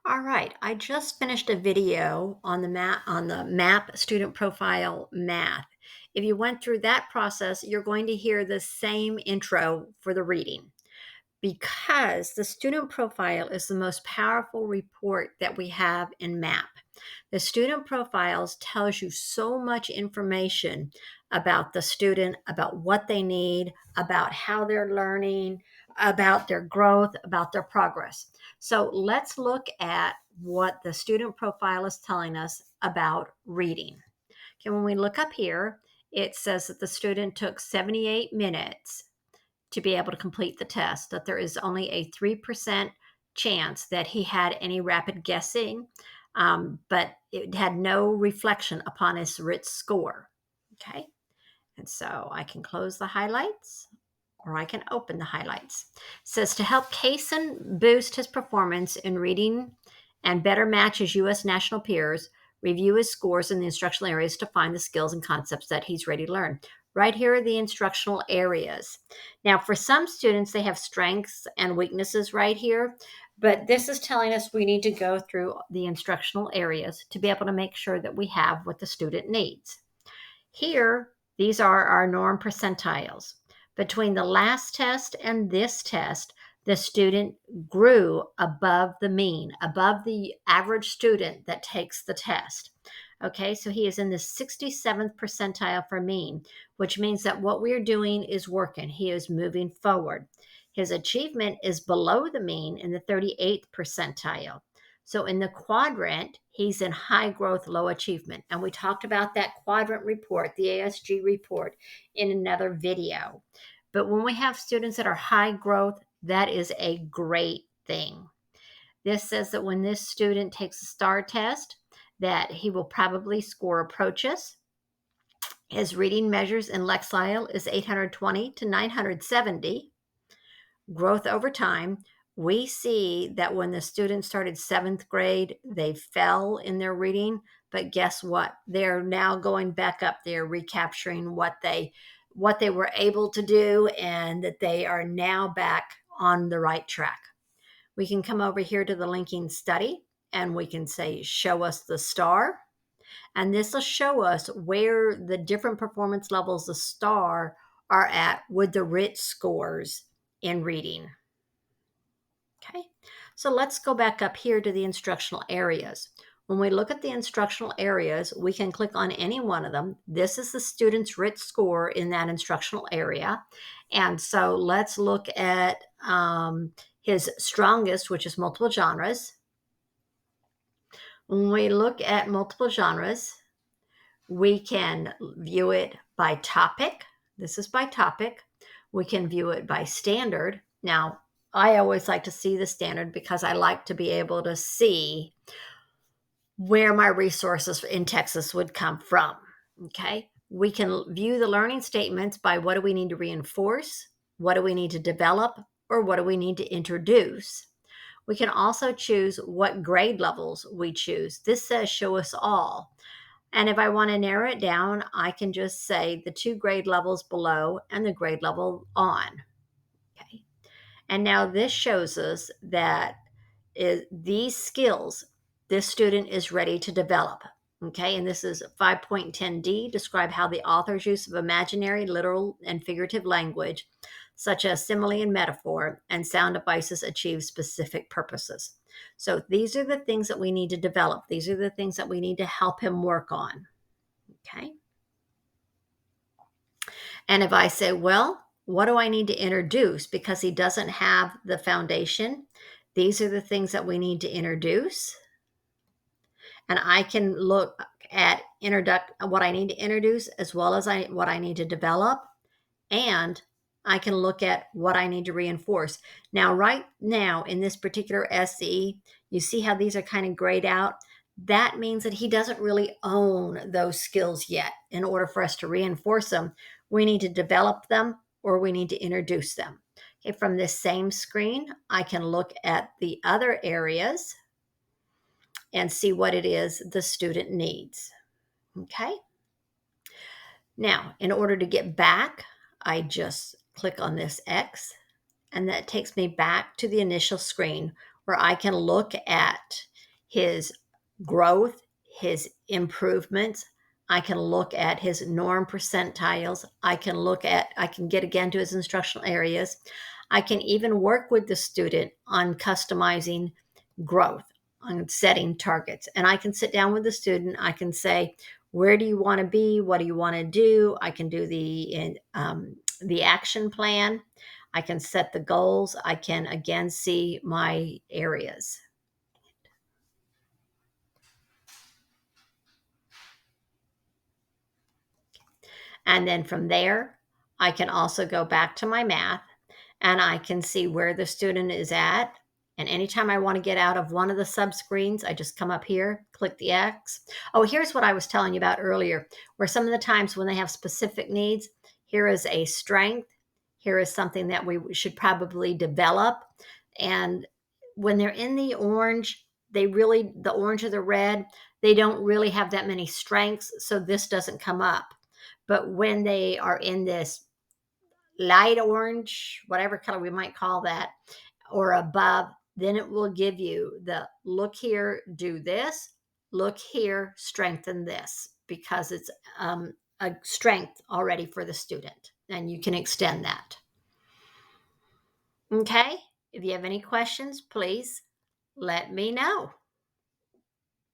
All right, I just finished a video on the MAP student profile math. If you went through that process, you're going to hear the same intro for the reading because the student profile is the most powerful report that we have in MAP. The student profiles tells you so much information about the student, about what they need, about how they're learning, about their growth, about their progress. So let's look at what the student profile is telling us about reading. Okay, when we look up here, it says that the student took 78 minutes to be able to complete the test, that there is only a 3% chance that he had any rapid guessing, but it had no reflection upon his RIT score. Okay, and so I can close the highlights or I can open the highlights. It says to help Kaysen boost his performance in reading and better match his U.S. national peers, review his scores in the instructional areas to find the skills and concepts that he's ready to learn. Right here are the instructional areas. Now, for some students, they have strengths and weaknesses right here, but this is telling us we need to go through the instructional areas to be able to make sure that we have what the student needs. Here, these are our norm percentiles. Between the last test and this test, the student grew above the mean, above the average student that takes the test. Okay, so he is in the 67th percentile for mean, which means that what we're doing is working. He is moving forward. His achievement is below the mean in the 38th percentile. So in the quadrant, he's in high growth, low achievement. And we talked about that quadrant report, the ASG report, in another video. But when we have students that are high growth, that is a great thing. This says that when this student takes a STAR test, that he will probably score approaches. His reading measures in Lexile is 820 to 970. Growth over time. We see that when the students started seventh grade, they fell in their reading, but guess what? They're now going back up. They're recapturing what they were able to do, and that they are now back on the right track. We can come over here to the linking study and we can say, show us the STAR. And this will show us where the different performance levels of STAR are at with the RIT scores in reading. Okay, so let's go back up here to the instructional areas. When we look at the instructional areas, we can click on any one of them. This is the student's RIT score in that instructional area. And so let's look at his strongest, which is multiple genres. When we look at multiple genres, we can view it by topic. This is by topic. We can view it by standard. Now, I always like to see the standard because I like to be able to see where my resources in Texas would come from. Okay. We can view the learning statements by what do we need to reinforce, what do we need to develop, or what do we need to introduce. We can also choose what grade levels we choose. This says show us all. And if I want to narrow it down, I can just say the 2 grade levels below and the grade level on. Okay. And now this shows us that these skills this student is ready to develop. Okay, and this is 5.10D, describe how the author's use of imaginary, literal, and figurative language, such as simile and metaphor, and sound devices achieve specific purposes. So these are the things that we need to develop. These are the things that we need to help him work on. Okay. And if I say, well, what do I need to introduce because he doesn't have the foundation? These are the things that we need to introduce. And I can look at what I need to introduce as well as what I need to develop. And I can look at what I need to reinforce. Now, right now in this particular SE, you see how these are kind of grayed out? That means that he doesn't really own those skills yet. In order for us to reinforce them, we need to develop them or we need to introduce them. Okay, from this same screen, I can look at the other areas and see what it is the student needs. Okay. Now, in order to get back, I just click on this X, and that takes me back to the initial screen where I can look at his growth, his improvements. I can look at his norm percentiles. I can get again to his instructional areas. I can even work with the student on customizing growth, on setting targets. And I can sit down with the student. I can say, where do you want to be? What do you want to do? I can do the action plan. I can set the goals. I can again see my areas. And then from there, I can also go back to my math and I can see where the student is at. And anytime I want to get out of one of the sub screens, I just come up here, click the X. Oh, here's what I was telling you about earlier, where some of the times when they have specific needs, here is a strength. Here is something that we should probably develop. And when they're in the orange, the orange or the red, they don't really have that many strengths. So this doesn't come up. But when they are in this light orange, whatever color we might call that, or above, then it will give you the look here, do this, look here, strengthen this, because it's a strength already for the student, and you can extend that. Okay, if you have any questions, please let me know.